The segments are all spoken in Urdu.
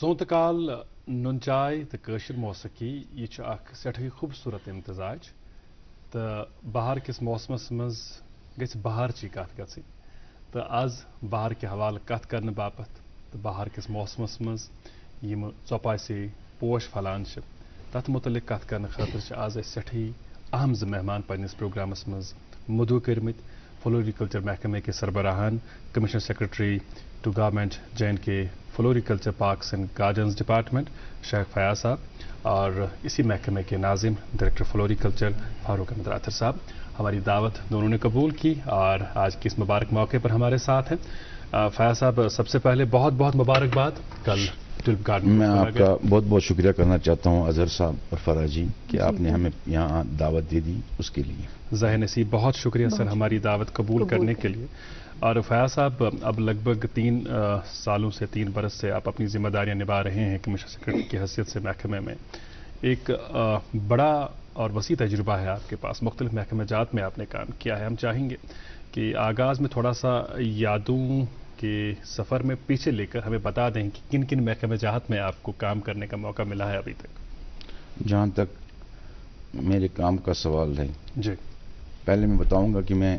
سونتکال نونچائی تو قشر موسیقی یہ سٹھائی خوبصورت امتزاج تو بہار کس موسمس مز گژھِ بہارچی کتھ گژھٕنۍ تہٕ آز بہار کہِ حوالہٕ کتھ کرنہٕ باپتھ تہٕ بہار کِس موسمس منٛز یِم ژۄپاسے پوش پھلان چھِ تتھ متعلق کتھ کرنہٕ خٲطرٕ چھِ آز أسۍ سٮ۪ٹھٕے اہم زٕ مہمان پننِس پروگرامس منٛز مدعو کٔرمٕتۍ فلوریکلچر محکمے کے سربراہان commissioner secretary to government JNK floriculture parks and gardens department Sheikh Fayaz صاحب اور اسی محکمے کے ناظم ڈائریکٹر فلوریکلچر فاروق احمد راتھر صاحب. ہماری دعوت دونوں نے قبول کی اور آج کے اس مبارک موقع پر ہمارے ساتھ ہیں. فیاض صاحب سب سے پہلے بہت بہت مبارکباد. کل ٹولپ گارڈن میں آپ کا بہت بہت شکریہ کرنا چاہتا ہوں اظہر صاحب اور فرح جی کہ آپ نے ہمیں یہاں دعوت دے دی اس کے لیے. ظاہر نصیب بہت شکریہ سر ہماری دعوت قبول کرنے کے لیے. اور فیاض صاحب اب لگ بھگ 3 سالوں سے 3 برس سے آپ اپنی ذمہ داریاں نبھا رہے ہیں کمشنر سیکرٹری کی حیثیت سے محکمے میں. ایک بڑا اور وسیع تجربہ ہے آپ کے پاس, مختلف محکمہ جات میں آپ نے کام کیا ہے. ہم چاہیں گے کہ آغاز میں تھوڑا سا یادوں کے سفر میں پیچھے لے کر ہمیں بتا دیں کہ کن کن محکمہ جات میں آپ کو کام کرنے کا موقع ملا ہے ابھی تک. جہاں تک میرے کام کا سوال ہے جی, پہلے میں بتاؤں گا کہ میں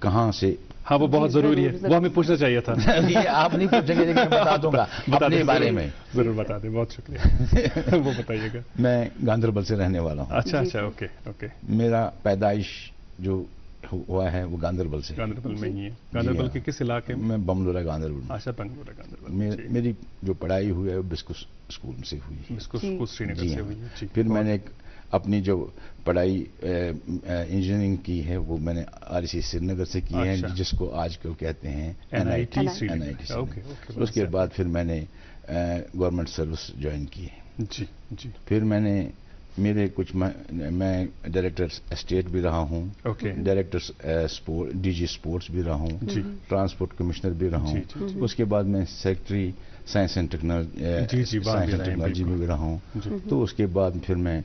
کہاں سے. ہاں وہ بہت ضروری ہے, وہ ہمیں پوچھنا چاہیے تھا. یہ آپ نہیں پوچھیں گے لیکن میں بتا دوں گا اپنے بارے میں. ضرور بتا دیں, بہت شکریہ. وہ بتائیے گا. میں گاندربل سے رہنے والا ہوں. اچھا اچھا, اوکے اوکے. میرا پیدائش جو ہوا ہے وہ گاندربل سے. گاندربل میں ہی ہے. گاندربل کے کس علاقے میں؟ میں بملورہ گاندربل میں. اچھا, بنگلورہ گاندربل. میری جو پڑھائی ہوئی ہے وہ بسکو اسکول سے ہوئی ہے. بسکو اسکول سری نگر سے ہوئی ہے. پھر میں نے اپنی جو پڑھائی انجینئرنگ کی ہے وہ میں نے REC سری نگر سے کی ہے, جس کو آج کل کہتے ہیں NIT. اس کے بعد پھر میں نے گورنمنٹ سروس جوائن کی ہے. جی جی. پھر میں نے میرے کچھ میں ڈائریکٹر اسٹیٹ بھی رہا ہوں, ڈائریکٹر DG اسپورٹس بھی رہا ہوں, ٹرانسپورٹ کمشنر بھی رہا ہوں. اس کے بعد میں سیکرٹری سائنس اینڈ ٹیکنالوجی میں بھی رہا ہوں. تو اس کے بعد پھر میں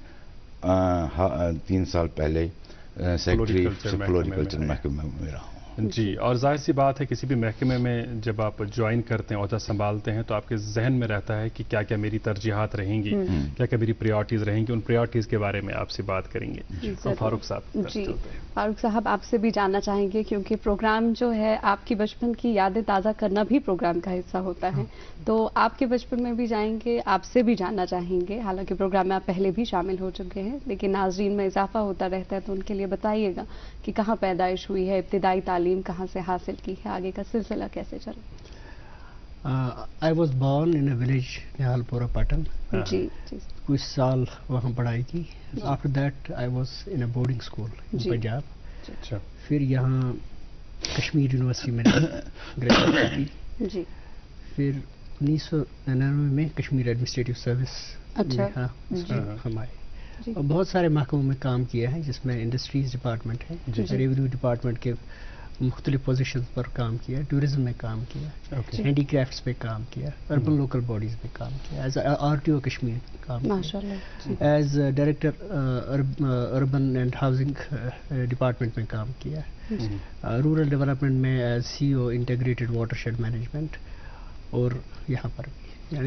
3 سال پہلے سیکرٹری فلوریکلچر محکمہ میں رہا ہوں. جی, اور ظاہر سی بات ہے کسی بھی محکمے میں جب آپ جوائن کرتے ہیں, عہدہ سنبھالتے ہیں, تو آپ کے ذہن میں رہتا ہے کہ کیا کیا میری ترجیحات رہیں گی, کیا کیا میری پریورٹیز رہیں گی. ان پریورٹیز کے بارے میں آپ سے بات کریں گے. فاروق صاحب. جی, فاروق صاحب آپ سے بھی جاننا چاہیں گے کیونکہ پروگرام جو ہے آپ کی بچپن کی یادیں تازہ کرنا بھی پروگرام کا حصہ ہوتا ہے, تو آپ کے بچپن میں بھی جائیں گے, آپ سے بھی جاننا چاہیں گے. حالانکہ پروگرام میں آپ پہلے بھی شامل ہو چکے ہیں لیکن ناظرین میں اضافہ ہوتا رہتا ہے, تو ان کے لیے بتائیے گا کہ کہاں پیدائش ہوئی ہے, ابتدائی تعلیم کہاں سے حاصل کی ہے, آگے کا سلسلہ کیسے چلا. I was born in a village نہال پورہ پٹن. جی. کچھ سال وہاں پڑھائی کی. After that I was in a boarding school in Punjab. پھر یہاں کشمیر یونیورسٹی میں گریجویٹ کی. جی. پھر 1999 میں کشمیر ایڈمنسٹریٹو سروس ہم آئے. اور بہت سارے محکموں میں کام کیا ہے جس میں انڈسٹریز ڈپارٹمنٹ ہے, ریونیو ڈپارٹمنٹ کے مختلف پوزیشنز پر کام کیا, ٹورزم میں کام کیا, ہینڈی کرافٹس پہ کام کیا, اربن لوکل باڈیز میں کام کیا, ایز RTO کشمیر کام کیا, as director urban and housing department میں کام کیا, رورل ڈیولپمنٹ میں as CEO integrated watershed management, اور یہاں پر بھی.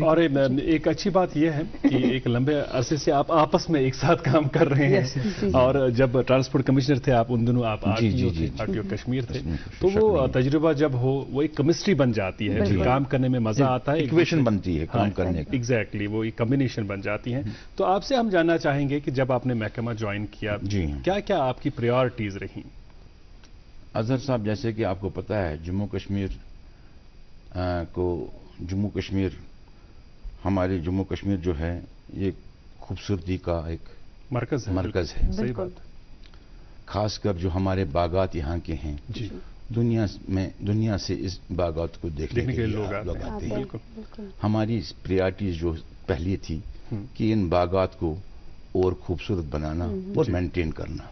اور ایک اچھی بات یہ ہے کہ ایک لمبے عرصے سے آپ آپس میں ایک ساتھ کام کر رہے ہیں, اور جب ٹرانسپورٹ کمشنر تھے آپ ان دنوں آپ RTO کشمیر تھے, تو وہ تجربہ جب ہو وہ ایک کیمسٹری بن جاتی ہے, کام کرنے میں مزہ آتا ہے, ایکویشن بنتی ہے کام کرنے کی. ایگزیکٹلی, وہ ایک کمبینیشن بن جاتی ہیں. تو آپ سے ہم جاننا چاہیں گے کہ جب آپ نے محکمہ جوائن کیا, کیا کیا آپ کی پریورٹیز رہیں. اظہر صاحب, جیسے کہ آپ کو پتہ ہے جموں کشمیر ہماری جموں کشمیر جو ہے یہ خوبصورتی کا ایک مرکز ہے. صحیح بات. خاص کر جو ہمارے باغات یہاں کے ہیں, دنیا سے اس باغات کو دیکھنے کے لیے لوگ آتے ہیں. ہماری پریورٹیز جو پہلی تھی کہ ان باغات کو اور خوبصورت بنانا اور مینٹین کرنا,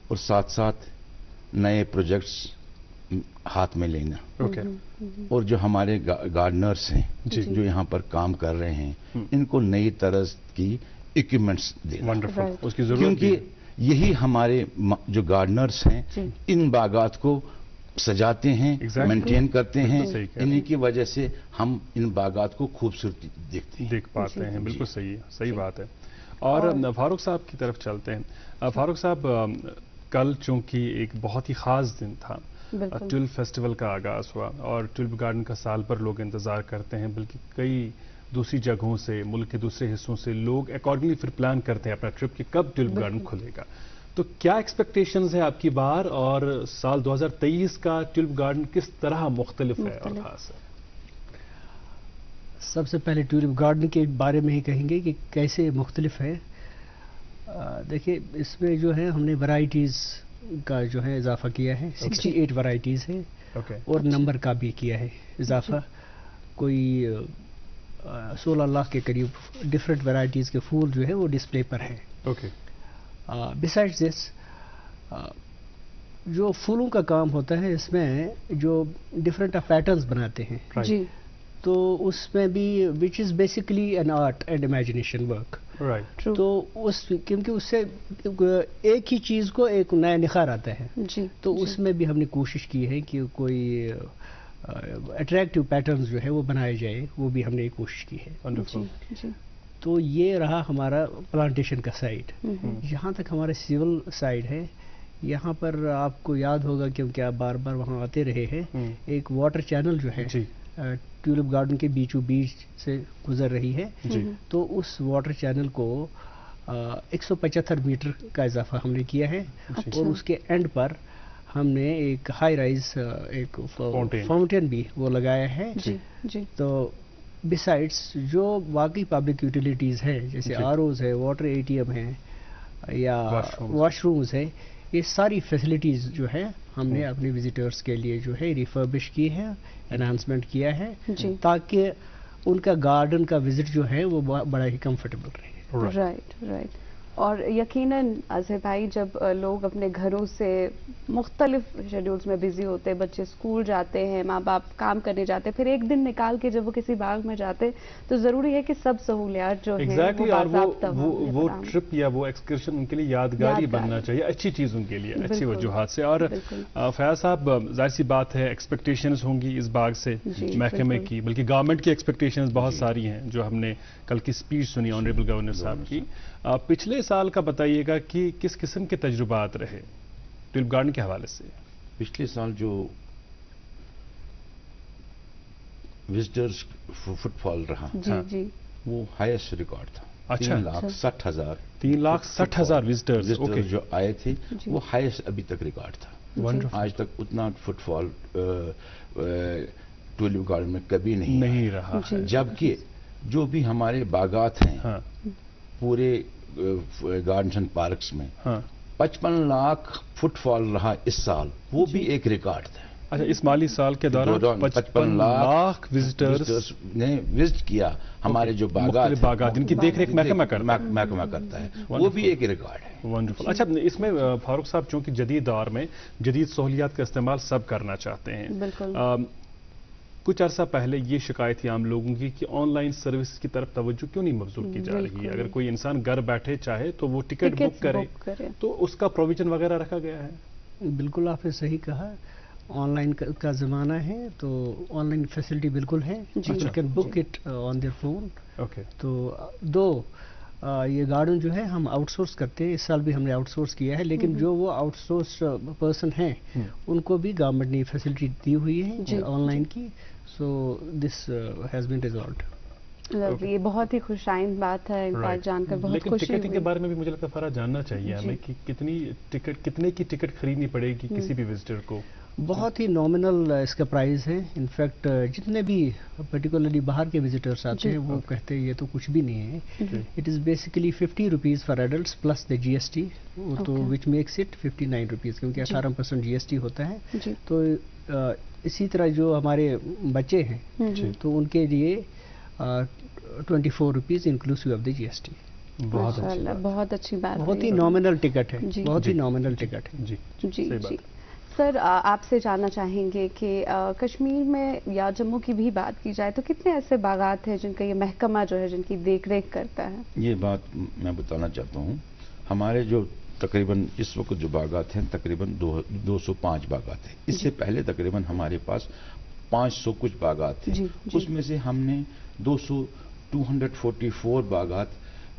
اور ساتھ ساتھ نئے پروجیکٹس ہاتھ میں لینا, اور جو ہمارے گارڈنرس ہیں جو یہاں پر کام کر رہے ہیں ان کو نئی طرز کی اکوپمنٹس دینا, کیونکہ یہی ہمارے جو گارڈنرس ہیں ان باغات کو سجاتے ہیں, مینٹین کرتے ہیں, انہی کی وجہ سے ہم ان باغات کو خوبصورتی دیکھ پاتے ہیں. بالکل صحیح بات ہے. اور فاروق صاحب کی طرف چلتے ہیں. فاروق صاحب, کل چونکہ ایک بہت ہی خاص دن تھا، ٹولپ فیسٹیول کا آغاز ہوا اور ٹولپ گارڈن کا سال بھر لوگ انتظار کرتے ہیں، بلکہ کئی دوسری جگہوں سے، ملک کے دوسرے حصوں سے لوگ اکارڈنگلی پھر پلان کرتے ہیں اپنا ٹرپ کہ کب ٹولپ گارڈن کھلے گا. تو کیا ایکسپیکٹیشنز ہیں آپ کی بار، اور سال 2023 کا ٹولپ گارڈن کس طرح مختلف ہے اور خاص ہے؟ سب سے پہلے ٹولپ گارڈن کے بارے میں ہی کہیں گے کہ کیسے مختلف ہے. دیکھیے اس میں جو ہے ہم نے ورائٹیز کا جو ہے اضافہ کیا ہے، 68 ورائٹیز ہیں اور نمبر کا بھی کیا ہے اضافہ. کوئی 16 لاکھ کے قریب ڈفرینٹ ورائٹیز کے پھول جو ہے وہ ڈسپلے پر ہیں. بسائڈ دس جو پھولوں کا کام ہوتا ہے اس میں جو ڈفرینٹ پیٹرنز بناتے ہیں تو اس میں بھی which is basically an art and imagination work. تو کیونکہ اس سے ایک ہی چیز کو ایک نیا نکھار آتا ہے. تو اس میں بھی ہم نے کوشش کی ہے کہ کوئی اٹریکٹیو پیٹرنز جو ہے وہ بنائے جائے، وہ بھی ہم نے کوشش کی ہے. تو یہ رہا ہمارا پلانٹیشن کا سائڈ. جہاں تک ہمارا سول سائڈ ہے، یہاں پر آپ کو یاد ہوگا کیونکہ آپ بار بار وہاں آتے رہے ہیں، ایک واٹر چینل جو ہے ٹولپ گارڈن کے بیچوں بیچ سے گزر رہی ہے. تو اس واٹر چینل کو 175 میٹر کا اضافہ ہم نے کیا ہے اور اس کے اینڈ پر ہم نے ایک ہائی رائز ایک فاؤنٹین بھی وہ لگایا ہے. تو بسائڈس جو باقی پبلک یوٹیلیٹیز ہیں جیسے ROs ہے، واٹر ATM ہے یا واش رومز ہے، یہ ساری فیسلٹیز جو ہے ہم نے اپنے وزٹرز کے لیے جو ہے ریفربش کی ہے، انہانسمنٹ کیا ہے تاکہ ان کا گارڈن کا وزٹ جو ہے وہ بڑا ہی کمفرٹیبل رہے. رائٹ. اور یقیناً اظہر بھائی جب لوگ اپنے گھروں سے مختلف شیڈیولز میں بزی ہوتے، بچے اسکول جاتے ہیں، ماں باپ کام کرنے جاتے، پھر ایک دن نکال کے جب وہ کسی باغ میں جاتے تو ضروری ہے کہ سب سہولیات جو ہیں وہ ٹرپ یا وہ ایکسکرشن ان کے لیے یادگاری بننا چاہیے، اچھی چیز ان کے لیے، اچھی وجوہات سے. اور فیاض صاحب ظاہر سی بات ہے ایکسپیکٹیشنز ہوں گی اس باغ سے محکمے کی، بلکہ گورنمنٹ کی ایکسپیکٹیشنز بہت ساری ہیں جو ہم نے کل کی اسپیچ سنی آنریبل گورنر صاحب کی. پچھلے سال کا بتائیے گا کہ کس قسم کے تجربات رہے ٹولپ گارڈن کے حوالے سے؟ پچھلے سال جو وزٹرز فٹ فال رہا وہ ہائیسٹ ریکارڈ تھا. 3,60,000 وزٹرز جو آئے تھے وہ ہائیسٹ ابھی تک ریکارڈ تھا. آج تک اتنا فٹ فال ٹولپ گارڈن میں کبھی نہیں رہا. جبکہ جو بھی ہمارے باغات ہیں پورے گارڈنز اینڈ پارکس میں 55 لاکھ فٹ فال رہا اس سال، وہ بھی ایک ریکارڈ تھا. اچھا، اس مالی سال کے دوران 55 لاکھ وزٹرز نے وزٹ کیا ہمارے جو باغات جن کی دیکھ ریکھ محکمہ کرتا ہے، وہ بھی ایک ریکارڈ ہے. ونڈرفل. اچھا، اس میں فاروق صاحب چونکہ جدید دور میں جدید سہولیات کا استعمال سب کرنا چاہتے ہیں، کچھ عرصہ پہلے یہ شکایت تھی عام لوگوں کی کہ آن لائن سروس کی طرف توجہ کیوں نہیں مبذول کی جا رہی ہے؟ اگر کوئی انسان گھر بیٹھے چاہے تو وہ ٹکٹ بک کرے تو اس کا پروویژن وغیرہ رکھا گیا ہے؟ بالکل آپ نے صحیح کہا، آن لائن کا زمانہ ہے تو آن لائن فیسلٹی بالکل ہے. You can book it on their phone. تو یہ گارڈن جو ہے ہم آؤٹ سورس کرتے ہیں، اس سال بھی ہم نے آؤٹ سورس کیا ہے، لیکن جو وہ آؤٹ سورس پرسن ہیں ان کو بھی گورنمنٹ نے فیسلٹی دی ہوئی ہے آن لائن کی. سو دس ہیز بین ریزالوڈ. یہ بہت ہی خوش آئند بات ہے، جان کر بہت خوشی ہوئی. ٹکٹنگ کے بارے میں بھی مجھے لگتا ہے فرا جاننا چاہیے ہمیں کہ کتنے کی ٹکٹ خریدنی پڑے گی کسی بھی وزٹر کو؟ بہت ہی نامنل اس کا پرائز ہے. انفیکٹ جتنے بھی پرٹیکولرلی باہر کے وزٹرس آتے ہیں وہ کہتے ہیں یہ تو کچھ بھی نہیں ہے. It is basically 50 rupees for adults plus the GST، تو وچ میکس اٹ 59 روپیز، کیونکہ 18% GST ہوتا ہے. تو اسی طرح جو ہمارے بچے ہیں تو ان کے لیے 24 rupees inclusive of the GST. بہت اچھی بات، بہت ہی نامنل ٹکٹ ہے، بہت ہی نامنل ٹکٹ ہے. جی. سر آپ سے جاننا چاہیں گے کہ کشمیر میں یا جموں کی بھی بات کی جائے تو کتنے ایسے باغات ہیں جن کا یہ محکمہ جو ہے جن کی دیکھ ریکھ کرتا ہے؟ یہ بات میں بتانا چاہتا ہوں. ہمارے جو تقریباً اس وقت جو باغات ہیں تقریباً 205 باغات ہیں. اس سے پہلے تقریباً ہمارے پاس 500 کچھ باغات تھے. اس میں سے ہم نے 244 باغات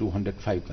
205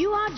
UR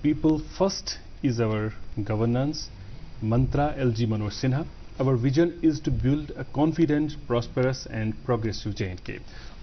People first is our governance, mantra LG Manoj Sinha. Our vision is to build a confident, prosperous and progressive J&K.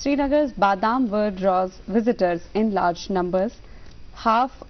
Srinagar's Badam World draws visitors in large numbers. half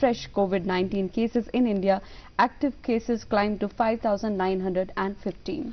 fresh COVID-19 cases in India. Active cases climbed to 5915.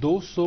200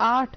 8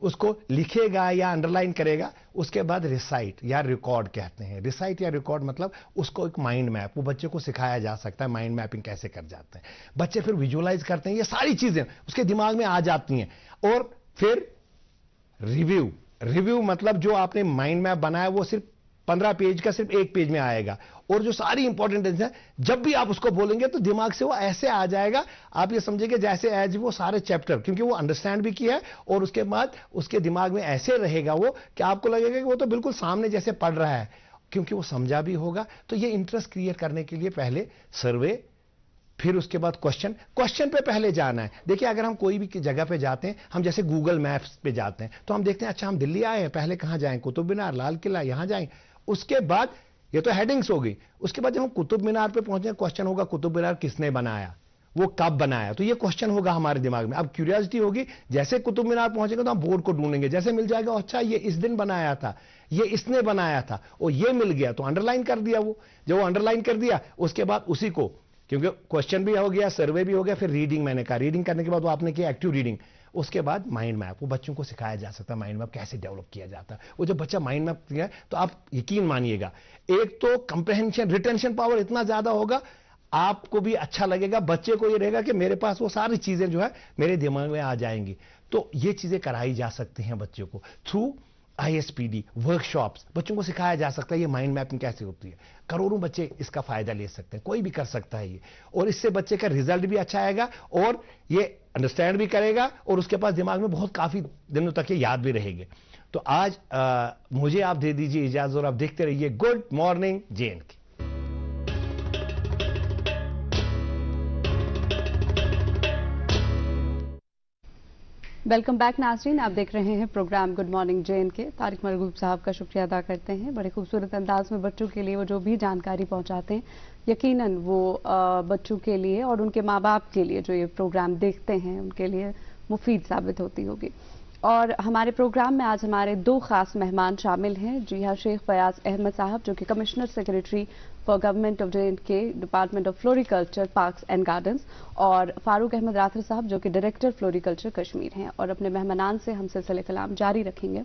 اس کو لکھے گا یا انڈرلائن کرے گا. اس کے بعد ریسائٹ یا ریکارڈ کہتے ہیں. ریسائٹ یا ریکارڈ مطلب اس کو ایک مائنڈ میپ, وہ بچے کو سکھایا جا سکتا ہے مائنڈ میپنگ کیسے کر جاتے ہیں. بچے پھر ویژولائز کرتے ہیں, یہ ساری چیزیں اس کے دماغ میں آ جاتی ہیں. اور پھر ریویو مطلب جو آپ نے مائنڈ میپ بنایا وہ صرف 15 پیج کا صرف 1 پیج میں آئے گا, اور جو ساری امپورٹنٹ ہے جب بھی آپ اس کو بولیں گے تو دماغ سے وہ ایسے آ جائے گا, آپ یہ سمجھیں گے جیسے ایج وہ سارے چیپٹر, کیونکہ وہ انڈرسٹینڈ بھی کیا ہے اور اس کے بعد اس کے دماغ میں ایسے رہے گا وہ کہ آپ کو لگے گا کہ وہ تو بالکل سامنے جیسے پڑھ رہا ہے, کیونکہ وہ سمجھا بھی ہوگا. تو یہ انٹرسٹ کریٹ کرنے کے لیے پہلے سروے, پھر اس کے بعد کوشچن پہ پہلے جانا ہے. دیکھیں اگر ہم کوئی بھی جگہ پہ جاتے ہیں, ہم جیسے گوگل میپس پہ جاتے ہیں تو ہم دیکھتے ہیں اچھا ہم دلی آئے ہیں, پہلے کہاں جائیں, قطب مینار, لال قلعہ, یہاں جائیں. اس کے بعد یہ تو ہیڈنگز ہو گئی. اس کے بعد جب ہم قطب مینار پہ پہنچے, کوشچن ہوگا قطب مینار کس نے بنایا, وہ کب بنایا, تو یہ کوشچن ہوگا ہمارے دماغ میں. اب کیوریاسٹی ہوگی, جیسے قطب مینار پہنچیں گے تو ہم بورڈ کو ڈھونڈیں گے, جیسے مل جائے گا اچھا یہ اس دن بنایا تھا, یہ اس نے بنایا تھا, اور یہ مل گیا تو انڈرلائن کر دیا. وہ جب وہ انڈرلائن کر دیا اس کے بعد اسی کو, کیونکہ کوشچن بھی ہو گیا, سروے بھی ہو گیا, پھر ریڈنگ, میں نے کہا ریڈنگ کرنے کے بعد وہ آپ نے کیا ایکٹیو ریڈنگ, اس کے بعد مائنڈ میپ, وہ بچوں کو سکھایا جا سکتا ہے مائنڈ میپ کیسے ڈیولپ کیا جاتا ہے. وہ جب بچہ مائنڈ میپ کیا تو آپ یقین مانیے گا, ایک تو کمپریہنشن ریٹینشن پاور اتنا زیادہ ہوگا, آپ کو بھی اچھا لگے گا, بچے کو یہ رہے گا کہ میرے پاس وہ ساری چیزیں جو ہے میرے دماغ میں آ جائیں گی. تو یہ چیزیں کرائی جا سکتی ہیں بچوں کو تھرو ISPD ورکشاپس. بچوں کو سکھایا جا سکتا ہے یہ مائنڈ میپنگ کیسے ہوتی ہے. کروڑوں بچے اس کا فائدہ لے سکتے ہیں, کوئی بھی کر سکتا ہے یہ, اور اس سے بچے کا ریزلٹ بھی اچھا آئے گا اور یہ انڈرسٹینڈ بھی کرے گا, اور اس کے پاس دماغ میں بہت کافی دنوں تک یہ یاد بھی رہے گے. تو آج مجھے آپ دے دیجیے اجازت اور آپ دیکھتے رہیے good morning JNK. Welcome back ناظرین, آپ دیکھ رہے ہیں program good morning JNK. Tariq Marghoob صاحب کا شکریہ ادا کرتے ہیں, بڑے خوبصورت انداز میں بچوں کے لیے وہ جو بھی جانکاری پہنچاتے ہیں, یقیناً وہ بچوں کے لیے اور ان کے ماں باپ کے لیے جو یہ پروگرام دیکھتے ہیں ان کے لیے مفید ثابت ہوتی ہوگی. اور ہمارے پروگرام میں آج ہمارے 2 خاص مہمان شامل ہیں. جی ہاں, شیخ فیاض احمد صاحب جو کہ commissioner secretary for government of JNK, department of floriculture, parks and gardens, اور فاروق احمد راتھر صاحب جو کہ ڈائریکٹر فلوریکلچر کشمیر ہیں. اور اپنے مہمانان سے ہم سلسلہ کلام جاری رکھیں گے.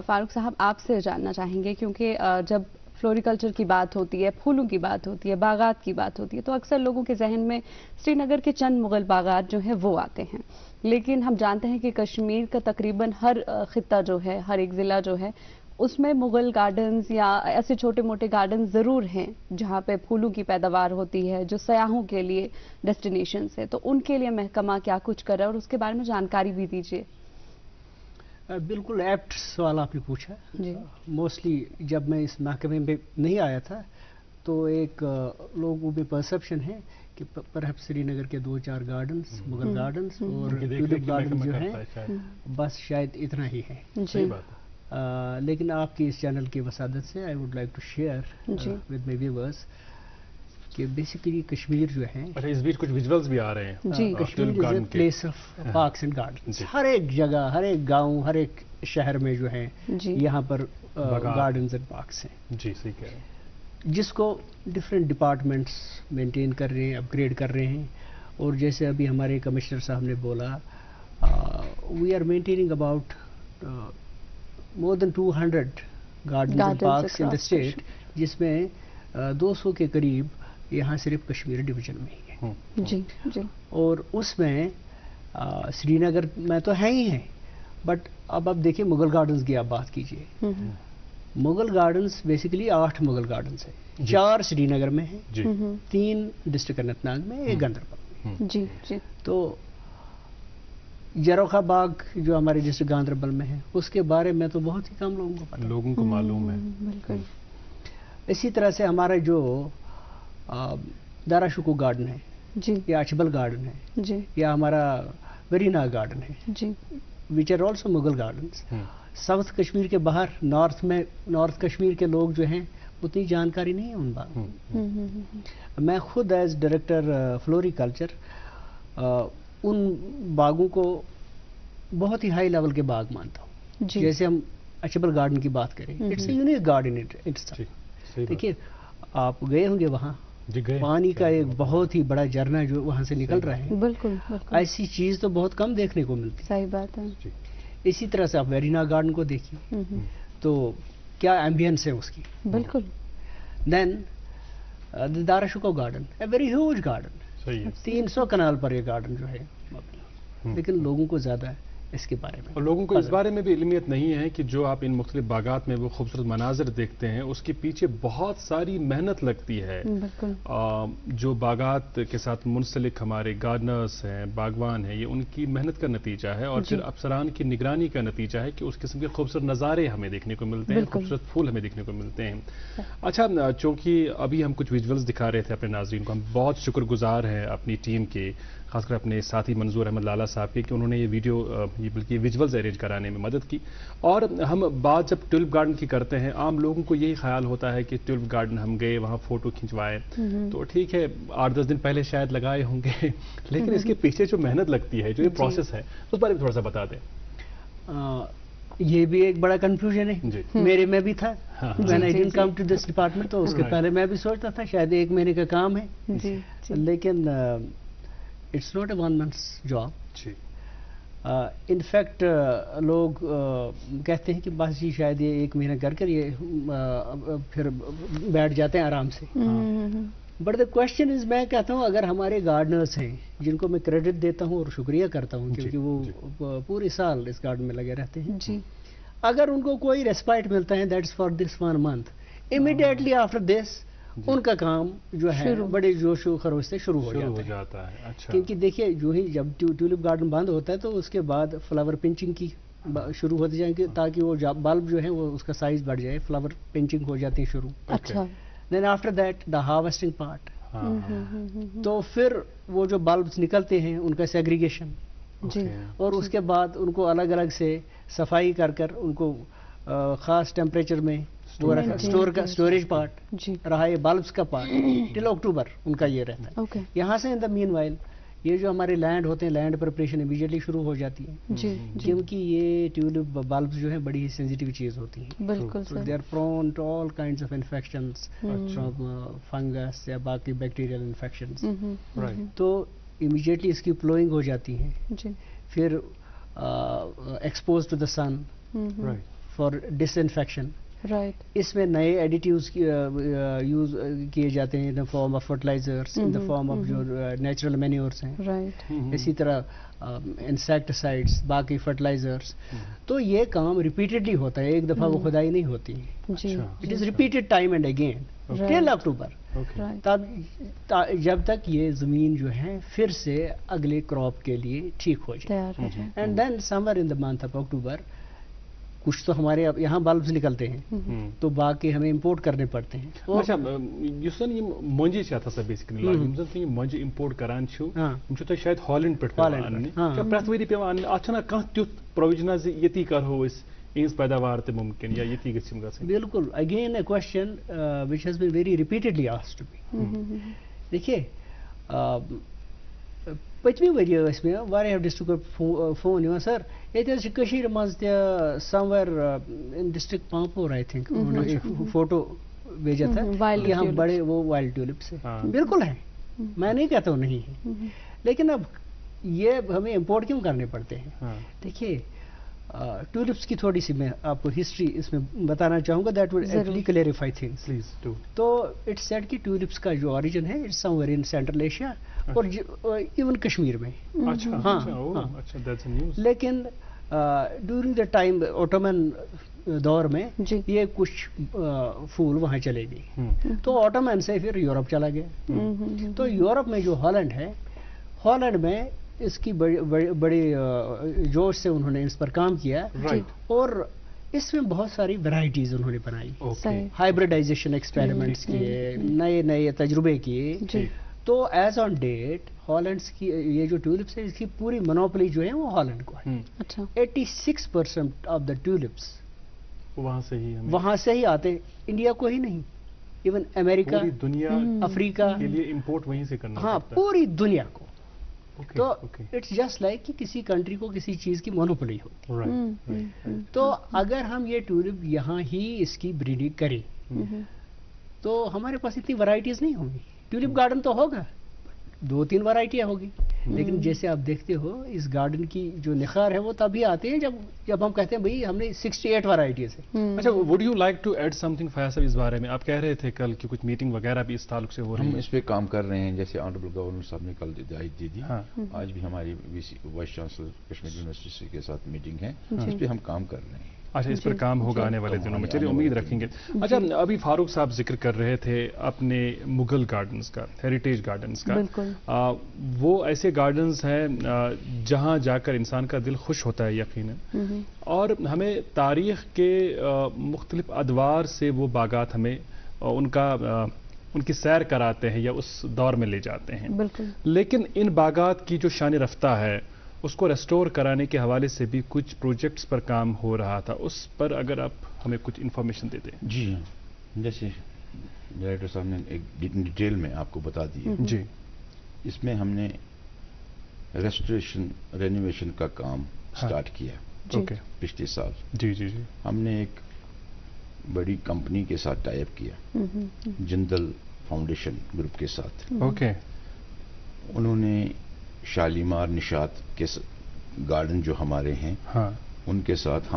فاروق صاحب, آپ سے جاننا چاہیں گے, کیونکہ جب فلوریکلچر کی بات ہوتی ہے, پھولوں کی بات ہوتی ہے, باغات کی بات ہوتی ہے, تو اکثر لوگوں کے ذہن میں سری نگر کے چند مغل باغات جو ہیں وہ آتے ہیں. لیکن ہم جانتے ہیں کہ کشمیر کا تقریباً ہر خطہ جو ہے, ہر ایک ضلع جو ہے, اس میں مغل گارڈنز یا ایسے چھوٹے موٹے گارڈنز ضرور ہیں جہاں پہ پھولوں کی پیداوار ہوتی ہے, جو سیاحوں کے لیے ڈیسٹینیشنز ہے. تو ان کے لیے محکمہ کیا کچھ کر رہا ہے, اور اس کے بارے میں جانکاری بھی دیجیے. بالکل ایپٹ سوال آپ نے پوچھا. جی, موسٹلی جب میں اس محکمے میں نہیں آیا تھا تو ایک لوگوں میں پرسپشن ہے کہ پرہیپ سری نگر کے 2-4 گارڈنز, مغل گارڈنز اور ٹیولپ گارڈن جو ہیں, بس شاید اتنا ہی ہے. جی, لیکن آپ کی اس چینل کی وسادت سے I would like to share with my viewers کہ بیسیکلی کشمیر جو ہے, اس بیچ کچھ ویژولز بھی آ رہے ہیں. جی, Kashmir is a place of parks and gardens. ہر ایک جگہ, ہر ایک گاؤں, ہر ایک شہر میں جو ہے یہاں پر گارڈنز اینڈ پارکس ہیں. جی, صحیح کہہ رہے ہیں. جس کو ڈفرینٹ ڈپارٹمنٹس مینٹین کر رہے ہیں, اپ گریڈ کر رہے ہیں. اور جیسے ابھی ہمارے کمشنر صاحب نے بولا, we are maintaining about more than 200 gardens and parks in the state, جس میں 200 کے قریب یہاں صرف کشمیر ڈویژن میں ہی ہے. جی, جی, اور اس میں سری نگر میں تو ہے ہی ہیں, بٹ اب آپ دیکھیں مغل گارڈنز کی آپ بات کیجئے. Mughal gardens basically 8 Mughal gardens ہیں, 4 سری نگر میں ہیں, 3 ڈسٹرکٹ اننت ناگ میں, 1 گاندربل میں. جی, جی, تو جروخا باغ جو ہمارے ڈسٹرکٹ گاندربل میں ہے, اس کے بارے میں تو بہت ہی کم لوگوں کو پتہ, لوگوں کو معلوم ہے. بالکل. اسی طرح سے ہمارا جو دارا شکو گارڈن ہے, جی, یا اچبل گارڈن ہے, جی, یا ہمارا ویرینا گارڈن ہے, جی, which are also Mughal gardens. South Kashmir کے باہر نارتھ کشمیر کے لوگ جو ہیں اتنی جانکاری نہیں ہے ان باغوں. میں خود ایز ڈائریکٹر فلوریکلچر ان باغوں کو بہت ہی ہائی لیول کے باغ مانتا ہوں. جیسے ہم اچبل گارڈن کی بات کریں, اٹس اے یونیک گارڈن. دیکھیے, آپ گئے ہوں گے وہاں, پانی کا ایک بہت ہی بڑا جھرنا جو وہاں سے نکل رہا ہے. بالکل, ایسی چیز تو بہت کم دیکھنے کو ملتی. صحیح بات ہے. اسی طرح سے آپ ویرینا گارڈن کو دیکھیے تو کیا ایمبینس ہے اس کی. بالکل. Then Dara Shikoh garden a very huge garden, 300 کنال پر یہ گارڈن جو ہے, لیکن لوگوں کو زیادہ اس کے بارے میں, اور لوگوں کو اس بارے میں بھی علمیت نہیں ہے کہ جو آپ ان مختلف باغات میں وہ خوبصورت مناظر دیکھتے ہیں اس کے پیچھے بہت ساری محنت لگتی ہے. جو باغات کے ساتھ منسلک ہمارے گارڈنرز ہیں, باغوان ہیں, یہ ان کی محنت کا نتیجہ ہے, اور پھر افسران کی نگرانی کا نتیجہ ہے کہ اس قسم کے خوبصورت نظارے ہمیں دیکھنے کو ملتے ہیں, خوبصورت پھول ہمیں دیکھنے کو ملتے ہیں. اچھا, چونکہ ابھی ہم کچھ ویژولز دکھا رہے تھے اپنے ناظرین کو, ہم بہت شکر گزار ہیں اپنی ٹیم کے, خاص کر اپنے ساتھی منظور احمد لالا صاحب کے, کہ انہوں نے یہ ویڈیو بلکہ ویژولز ارینج کرانے میں مدد کی. اور ہم بات جب ٹیولپ گارڈن کی کرتے ہیں, عام لوگوں کو یہی خیال ہوتا ہے کہ ٹیولپ گارڈن ہم گئے, وہاں فوٹو کھنچوائے, تو ٹھیک ہے 8-10 دن پہلے شاید لگائے ہوں گے, لیکن اس کے پیچھے جو محنت لگتی ہے, جو یہ پروسیس ہے, اس بارے میں تھوڑا سا بتا دیں. یہ بھی ایک بڑا کنفیوژن ہے, میرے میں بھی تھا. میں نے کم ٹو دس ڈپارٹمنٹ, تو اس کے پہلے میں بھی سوچتا تھا شاید 1 مہینے کا کام ہے, لیکن it's not a 1 month's job. In fact لوگ کہتے ہیں کہ بس جی شاید یہ 1 مہینہ کر یہ پھر بیٹھ جاتے ہیں آرام سے. بٹ دا کوشچن از, میں کہتا ہوں اگر ہمارے گارڈنرز ہیں جن کو میں کریڈٹ دیتا ہوں اور شکریہ کرتا ہوں کیونکہ وہ پورے سال اس گارڈن میں لگے رہتے ہیں, اگر ان کو کوئی ریسپائٹ ملتا ہے that's for this 1 month, immediately after this ان کا کام جو ہے بڑے جوش و خروش سے شروع ہو جاتا ہے. کیونکہ دیکھیے جو ہی جب ٹیولپ گارڈن بند ہوتا ہے تو اس کے بعد فلاور پنچنگ کی شروع ہوتی جائیں گے, تاکہ وہ بلب جو ہے وہ اس کا سائز بڑھ جائے, فلاور پنچنگ ہو جاتی ہے شروع. Then after that the harvesting part, تو پھر وہ جو بلبس نکلتے ہیں ان کا سیگریگیشن, اور اس کے بعد ان کو الگ الگ سے صفائی کر ان کو خاص ٹیمپریچر میں اسٹوریج پارٹ رہا, یہ بلبس کا پارٹ ٹل اکتوبر ان کا یہ رہتا ہے. یہاں سے ان دا مین وائل یہ جو ہمارے لینڈ ہوتے ہیں, لینڈ پریپریشن امیڈیٹلی شروع ہو جاتی ہے, کیونکہ یہ ٹیولپ بلبس جو ہیں بڑی ہی سینسیٹیو چیز ہوتی ہیں. بالکل, they are prone to all kinds of infections from fungus یا باقی بیکٹیریل انفیکشنز. تو امیڈیٹلی اس کی پلوئنگ ہو جاتی ہے, پھر expose to the sun for disinfection. اس میں نئے ایڈیٹیوز یوز کیے جاتے ہیں in the form of fertilizers, in the form of جو نیچرل مینیورس ہیں, اسی طرح انسیکٹیسائڈس, باقی فرٹیلائزرس. تو یہ کام ریپیٹڈلی ہوتا ہے, ایک دفعہ وہ خدائی نہیں ہوتی, it is repeated time and again till October, تب جب تک یہ زمین جو ہے پھر سے اگلے کراپ کے لیے ٹھیک ہو جائے. And then summer in the month of October کچھ تو ہمارے یہاں بلبس نکلتے ہیں, تو باقی ہمیں امپورٹ کرنے پڑتے ہیں. اچھا, یس زن منجی تھا بیسکلی زن منجی امپورٹ کران تھی شاید ہالینڈ پہ پریت وری پیوان ان اتنا کھانا تیت پروویژنا یتی کرو اس پیداوار تہ ممکن یا یتی گھم گھن. بالکل, again a question which has been very repeatedly asked to me. دیکھیے پچھمی ؤری میں واریاہ ڈسٹرکٹ فون سر یہ مز somewhere in district Pampore I think photo بھیجا تھا, یہاں بڑے وہ وائلڈ ٹیولپس ہیں. بالکل ہیں, میں نہیں کہتا ہوں نہیں ہے, لیکن اب یہ ہمیں امپورٹ کیوں کرنے پڑتے ہیں. دیکھیے ٹیولپس کی تھوڑی سی میں آپ کو ہسٹری اس میں بتانا چاہوں گا, that will actually clarify things. تو اٹس سیڈ کہ ٹیولپس کا جو اوریجن ہے it's somewhere in central Asia اور ایون کشمیر میں. لیکن ڈیورنگ دا ٹائم اوٹومن دور میں یہ کچھ پھول وہاں چلے گئی, تو اوٹومن سے پھر یورپ چلا گیا. تو یورپ میں جو ہالینڈ ہے, ہالینڈ میں اس کی بڑی جوش سے انہوں نے اس پر کام کیا, اور اس میں بہت ساری ورائٹیز انہوں نے بنائی, ہائیبریڈائزیشن ایکسپیریمنٹس کیے, نئے نئے تجربے کیے. تو ایز آن ڈیٹ ہالینڈس کی یہ جو ٹیولپس ہے اس کی پوری منوپلی جو ہے وہ ہالینڈ کو ہے. 86% آف دا ٹیولپس وہاں سے ہی آتے, انڈیا کو ہی نہیں, ایون امریکہ, دنیا, افریقہ کے لیے امپورٹ وہیں سے کرنا. ہاں, پوری دنیا کو. تو اٹس جسٹ لائک کہ کسی کنٹری کو کسی چیز کی مونوپولی ہو. تو اگر ہم یہ ٹیولپ یہاں ہی اس کی بریڈنگ کریں تو ہمارے پاس اتنی ورائٹیز نہیں ہوں گی. ٹیولپ گارڈن تو ہوگا, 2-3 ورائٹیاں ہوگی, لیکن جیسے آپ دیکھتے ہو اس گارڈن کی جو نخار ہے وہ تبھی آتے ہیں جب ہم کہتے ہیں بھئی ہم نے 68 ورائٹیز ہیں. اچھا, would you like to add something Faisal اس بارے میں؟ آپ کہہ رہے تھے کل کہ کچھ میٹنگ وغیرہ بھی اس تعلق سے ہو رہی ہے. ہم اس پہ کام کر رہے ہیں, جیسے آنریبل گورنر صاحب نے کل ہدایت دی تھی. آج بھی ہماری وائس چانسلر کشمیر یونیورسٹی کے ساتھ میٹنگ ہے, اس پہ ہم کام کر رہے ہیں. اچھا, اس پر کام ہوگا آنے والے دنوں میں, چلیے امید رکھیں گے. اچھا, ابھی فاروق صاحب ذکر کر رہے تھے اپنے مغل گارڈنز کا, ہیریٹیج گارڈنز کا. وہ ایسے گارڈنز ہیں جہاں جا کر انسان کا دل خوش ہوتا ہے یقیناً, اور ہمیں تاریخ کے مختلف ادوار سے وہ باغات ہمیں ان کی سیر کراتے ہیں یا اس دور میں لے جاتے ہیں. لیکن ان باغات کی جو شان رفتہ ہے اس کو ریسٹور کرانے کے حوالے سے بھی کچھ پروجیکٹس پر کام ہو رہا تھا, اس پر اگر آپ ہمیں کچھ انفارمیشن دے دیں. جی ہاں, جیسے ڈائریکٹر صاحب نے ایک ڈیٹیل میں آپ کو بتا دی ہے. جی, اس میں ہم نے ریسٹوریشن رینوویشن کا کام سٹارٹ کیا پچھلے سال. جی جی جی, ہم نے ایک بڑی کمپنی کے ساتھ ٹائی اپ کیا, جندل فاؤنڈیشن گروپ کے ساتھ. اوکے, انہوں نے شالیمار نشاط کے گارڈن جو ہمارے ہیں ان کے ساتھ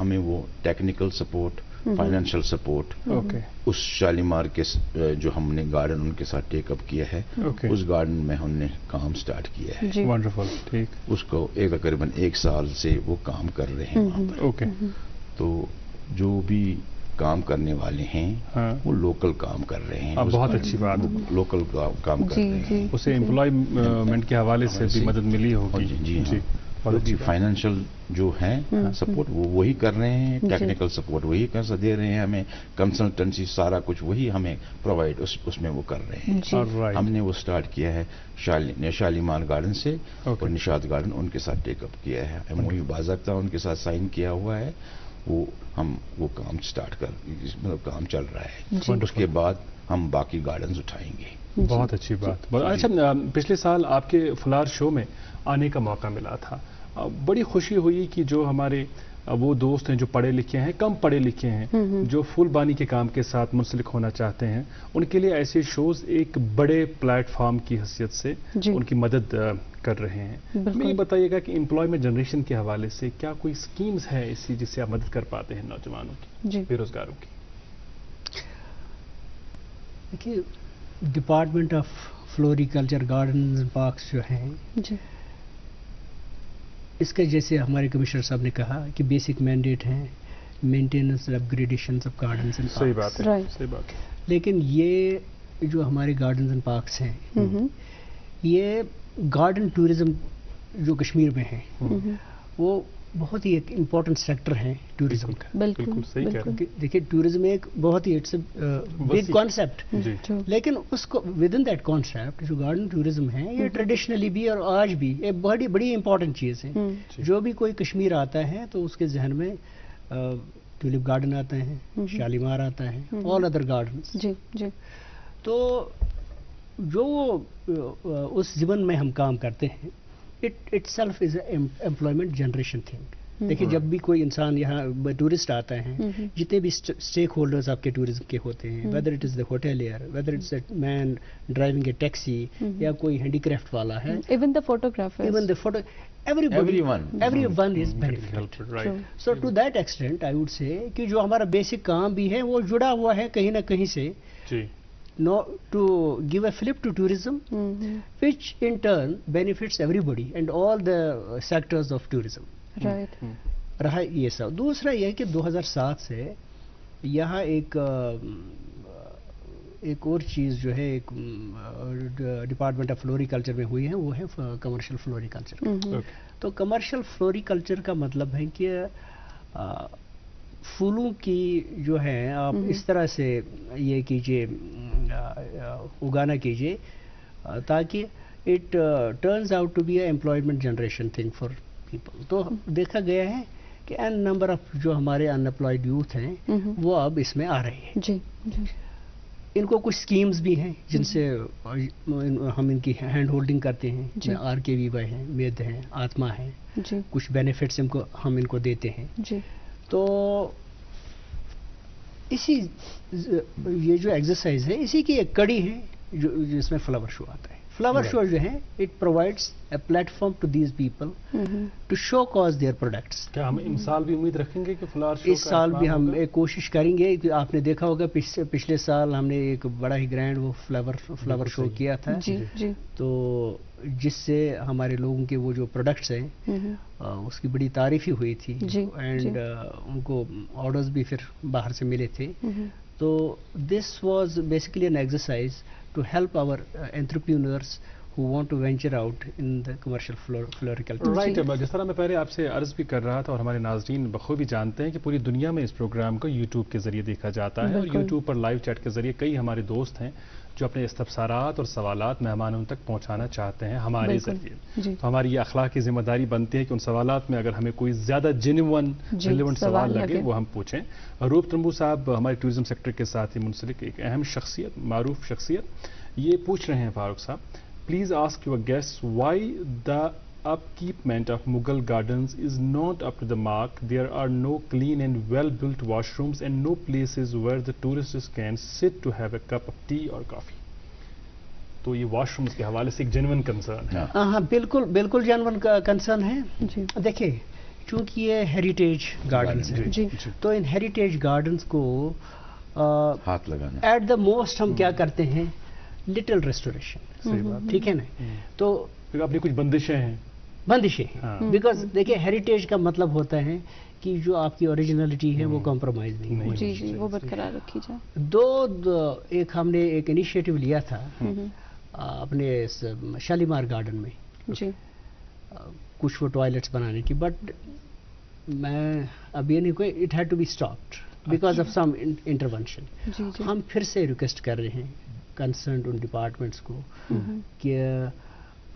ہمیں وہ ٹیکنیکل سپورٹ, فائنینشیل سپورٹ, اس شالیمار کے جو ہم نے گارڈن ان کے ساتھ ٹیک اپ کیا ہے, اس گارڈن میں ہم نے کام سٹارٹ کیا ہے. ونڈرفل. ٹھیک, اس کو تقریباً 1 سال سے وہ کام کر رہے ہیں وہاں پر. اوکے, تو جو بھی کام کرنے والے ہیں وہ لوکل کام کر رہے ہیں. بہت اچھی بات, لوکل کام کر رہے ہیں. اسے امپلائمنٹ کے حوالے سے بھی مدد ملی ہوگی. جی جی, اور فائنینشیل جو ہیں سپورٹ وہ وہی کر رہے ہیں, ٹیکنیکل سپورٹ وہی دے رہے ہیں ہمیں, کنسلٹنسی سارا کچھ وہی ہمیں پرووائڈ اس میں وہ کر رہے ہیں. ہم نے وہ سٹارٹ کیا ہے شالیمار گارڈن سے, اور نشاط گارڈن ان کے ساتھ ٹیک اپ کیا ہے. MOU باضابطہ ان کے ساتھ سائن کیا ہوا ہے. وہ کام سٹارٹ مطلب کام چل رہا ہے. اس کے بعد ہم باقی گارڈنز اٹھائیں گے. بہت اچھی بات. اچھا, پچھلے سال آپ کے فلار شو میں آنے کا موقع ملا تھا, بڑی خوشی ہوئی کہ جو ہمارے وہ دوست ہیں جو پڑھے لکھے ہیں, کم پڑھے لکھے ہیں, جو پھول بانی کے کام کے ساتھ منسلک ہونا چاہتے ہیں, ان کے لیے ایسے شوز ایک بڑے پلیٹ فارم کی حیثیت سے ان کی مدد کر رہے ہیں. ہمیں یہ بتائیے گا کہ امپلائمنٹ جنریشن کے حوالے سے کیا کوئی اسکیمز ہے ایسی جس سے آپ مدد کر پاتے ہیں نوجوانوں کی, بے روزگاروں کی؟ دیکھیے, department of floriculture gardens and parks جو ہیں, اس کا جیسے ہمارے کمشنر صاحب نے کہا کہ بیسک مینڈیٹ ہیں maintenance up gradation of gardens and parks. صحیح بات ہے. لیکن یہ جو ہمارے گارڈنز اینڈ پارکس ہیں, یہ گارڈن ٹورزم جو کشمیر میں ہے وہ بہت ہی ایک امپورٹنٹ سیکٹر ہے ٹورزم کا. بالکل صحیح کہہ رہے ہیں. دیکھیے, ٹورزم ایک بہت ہی بگ کانسیپٹ, لیکن اس کو ود ان دیٹ کانسیپٹ جو گارڈن ٹورزم ہے یہ ٹریڈیشنلی بھی اور آج بھی ایک بڑی امپورٹنٹ چیز ہے. جو بھی کوئی کشمیر آتا ہے تو اس کے ذہن میں ٹیولپ گارڈن آتا ہے, شالیمار آتا ہے, آل ادر گارڈنز. تو جو اس زمن میں ہم کام کرتے ہیں, it self is a employment generation thing. دیکھیے, جب بھی کوئی انسان یہاں ٹورسٹ آتا ہے, جتنے بھی اسٹیک ہولڈرز آپ کے ٹورزم کے ہوتے ہیں, whether it is the hotelier, whether it's a man driving a taxi, یا کوئی ہینڈی کرافٹ والا ہے, even the photographer, everyone is benefited. So to that extent I would say کہ جو ہمارا بیسک کام بھی ہے وہ جڑا ہوا ہے کہیں نہ کہیں سے, to give a flip to tourism, which in turn benefits everybody and all the sectors of tourism. رہا یہ سب. دوسرا یہ کہ 2007 سے یہاں ایک اور چیز جو ہے ایک ڈپارٹمنٹ آف فلوریکلچر میں ہوئی ہے, وہ ہے کمرشل فلوریکلچر. تو کمرشل فلوریکلچر کا مطلب ہے کہ پھولوں کی جو ہے آپ اس طرح سے یہ کیجئے, اگانا کیجئے تاکہ it turns out to be a employment generation thing for people. تو دیکھا گیا ہے کہ این نمبر آف جو ہمارے ان امپلائڈ یوتھ ہیں وہ اب اس میں آ رہے ہیں. ان کو کچھ اسکیمز بھی ہیں جن سے ہم ان کی ہینڈ ہولڈنگ کرتے ہیں. RKVY ہیں, مید ہیں, آتما ہیں, کچھ بینیفٹس ہم ان کو دیتے ہیں. تو یہ جو ایکسرسائز ہے اسی کی ایک کڑی ہے جس میں فلاور شو آتا ہے. فلاور شو جو ہے it provides a platform to these people to showcase their products. کیا ہم ان سال بھی امید رکھیں گے کہ فلاور شو اس سال بھی ہم ایک کوشش کریں گے. آپ نے دیکھا ہوگا پچھلے سال ہم نے ایک بڑا ہی گرینڈ وہ فلاور شو کیا تھا, تو جس سے ہمارے لوگوں کے وہ جو پروڈکٹس ہیں اس کی بڑی تعریف ہی ہوئی تھی, اینڈ ان کو آرڈرز بھی پھر باہر سے ملے تھے. تو this was basically an exercise to help our entrepreneurs who want to venture out in the commercial floriculture. Right, جس طرح میں پہلے آپ سے عرض بھی کر رہا تھا اور ہمارے ناظرین بخوبی جانتے ہیں کہ پوری دنیا میں اس پروگرام کو یوٹیوب کے ذریعے دیکھا جاتا ہے, اور یوٹیوب پر لائیو چیٹ کے ذریعے کئی ہمارے دوست ہیں جو اپنے استفسارات اور سوالات مہمانوں تک پہنچانا چاہتے ہیں ہمارے ذریعے. تو ہماری یہ اخلاقی ذمہ داری بنتی ہے کہ ان سوالات میں اگر ہمیں کوئی زیادہ جینوئن ریلیونٹ سوال لگے وہ ہم پوچھیں. روپ ترمبو صاحب ہمارے ٹورزم سیکٹر کے ساتھ ہی منسلک ایک اہم شخصیت, معروف شخصیت, یہ پوچھ رہے ہیں فاروق صاحب, please ask your guests why the upkeepment of Mughal gardens is not up to the mark. There are no clean and well-built washrooms and no places where the tourists can sit to have a cup of tea or coffee. تو یہ واش رومز کے حوالے سے ایک جینوئن کنسرن ہے. ہاں بالکل جینوئن کنسرن ہے. دیکھیں چونکہ یہ ہیریٹیج گارڈنز ہیں, تو ان ہیریٹیج گارڈنز کو ہاتھ لگانا ایٹ دا موسٹ ہم کیا کرتے ہیں, لٹل ریسٹوریشن. ٹھیک ہے نا, تو اپنی کچھ بندشیں بیکاز دیکھیں ہیریٹیج کا مطلب ہوتا ہے کہ جو آپ کی اوریجنلٹی ہے وہ کمپرومائز نہیں ہو, وہ برقرار رکھی جائے. ایک ہم نے ایک انیشیٹو لیا تھا اپنے شالیمار گارڈن میں, کچھ وہ ٹوائلٹس بنانے کی, بٹ میں اب یہ نہیں کوئی it had to be stopped because of some intervention. ہم پھر سے ریکویسٹ کر رہے ہیں کنسرنڈ ان ڈپارٹمنٹس کو کہ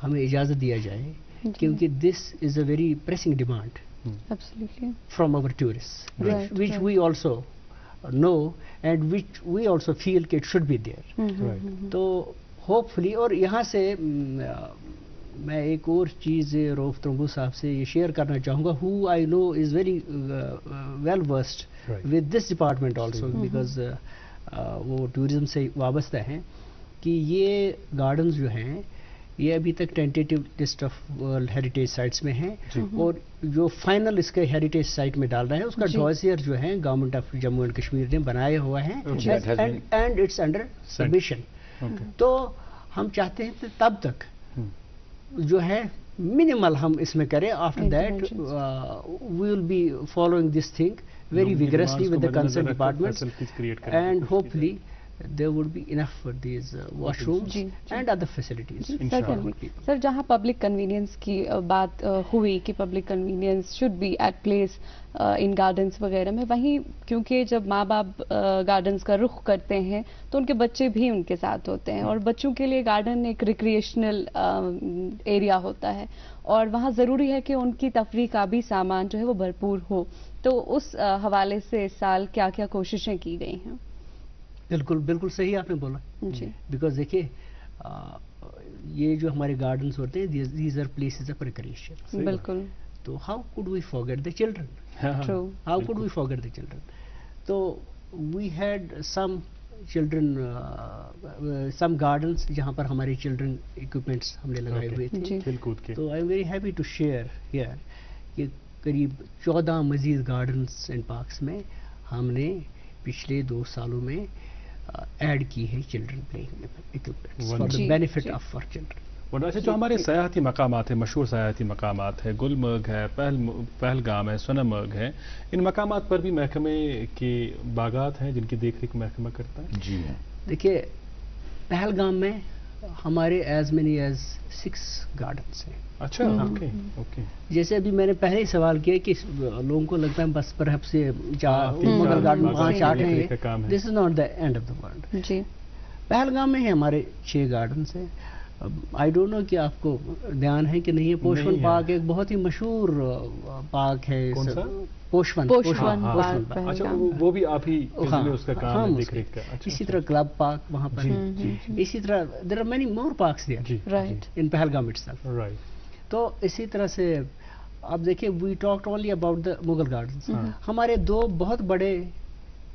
ہمیں اجازت دیا جائے, کیونکہ this is a very pressing demand from over tourist which we also know and which we also feel کہ اٹ شوڈ بی دیئر. تو ہوپ فلی, اور یہاں سے میں ایک اور چیز روف ترمبو صاحب سے یہ شیئر کرنا چاہوں گا, who I know is very well versed with this department also, because وہ ٹورزم سے وابستہ ہیں, کہ یہ گارڈنز جو ہیں یہ ابھی تک tentative list of world heritage sites میں ہیں, اور جو فائنل اس کے ہیریٹیج سائٹ میں ڈال رہے ہیں اس کا ڈوزیئر جو ہے government of Jammu and Kashmir نے بنائے ہوا ہے, اینڈ اٹس انڈر سبمیشن. تو ہم چاہتے ہیں کہ تب تک جو ہے منیمل ہم اس میں کریں. After that we will be following this thing very vigorously with the concerned departments, and hopefully there would be enough for these washrooms and other facilities. Sir, جہاں public convenience کی بات ہوئی کہ public convenience should be at place in gardens وغیرہ میں, وہیں کیونکہ جب ماں باپ گارڈنز کا رخ کرتے ہیں تو ان کے بچے بھی ان کے ساتھ ہوتے ہیں, اور بچوں کے لیے گارڈن ایک ریکریشنل ایریا ہوتا ہے, اور وہاں ضروری ہے کہ ان کی تفریح کا بھی سامان جو ہے وہ بھرپور ہو. تو اس حوالے سے اس سال کیا کیا کوششیں کی گئی ہیں؟ بالکل صحیح آپ نے بولا جی, بیکاز دیکھیے یہ جو ہمارے گارڈنس ہوتے ہیں these are places of recreation. بالکل. تو how could we forget the children, how could we forget the children. تو we had some children some gardens جہاں پر ہمارے چلڈرن اکوپمنٹس ہم نے لگائے ہوئے تھے کھیل کود کے. تو I am very happy to share here کہ قریب 14 مزید گارڈنس اینڈ پارکس میں ہم نے پچھلے 2 سالوں میں ایڈ کی ہے children playing equipments for the benefit of for children. اچھا, جو ہمارے سیاحتی مقامات ہیں, مشہور سیاحتی مقامات ہیں, گلمرگ ہے, پہلگام ہے, سونمرگ ہے, ان مقامات پر بھی محکمے کے باغات ہیں جن کی دیکھ ریکھ محکمہ کرتا ہے؟ جی ہاں. دیکھیے پہلگام میں ہمارے ایز مینی ایز 6 گارڈنس ہیں. اچھا, اوکے. جیسے ابھی میں نے پہلے ہی سوال کیا کہ لوگوں کو لگتا ہے بس پرہیپ سے 4 گارڈن 5-8 ہیں, this is not the end of the world. جی, پہلگام میں ہمارے 6 گارڈنس ہیں. آئی ڈونٹ نو کہ آپ کو دھیان ہے کہ نہیں ہے, پوشون پارک ایک بہت ہی مشہور پارک ہے. پوشون وہ بھی آپ ہی اس کا کام دیکھ ریکھ کا. اسی طرح کلب پارک وہاں پر, اسی طرح there are many more parks there in Pahalgam itself. تو اسی طرح سے آپ دیکھیں we talked only about the Mughal gardens. ہمارے 2 بہت بڑے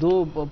2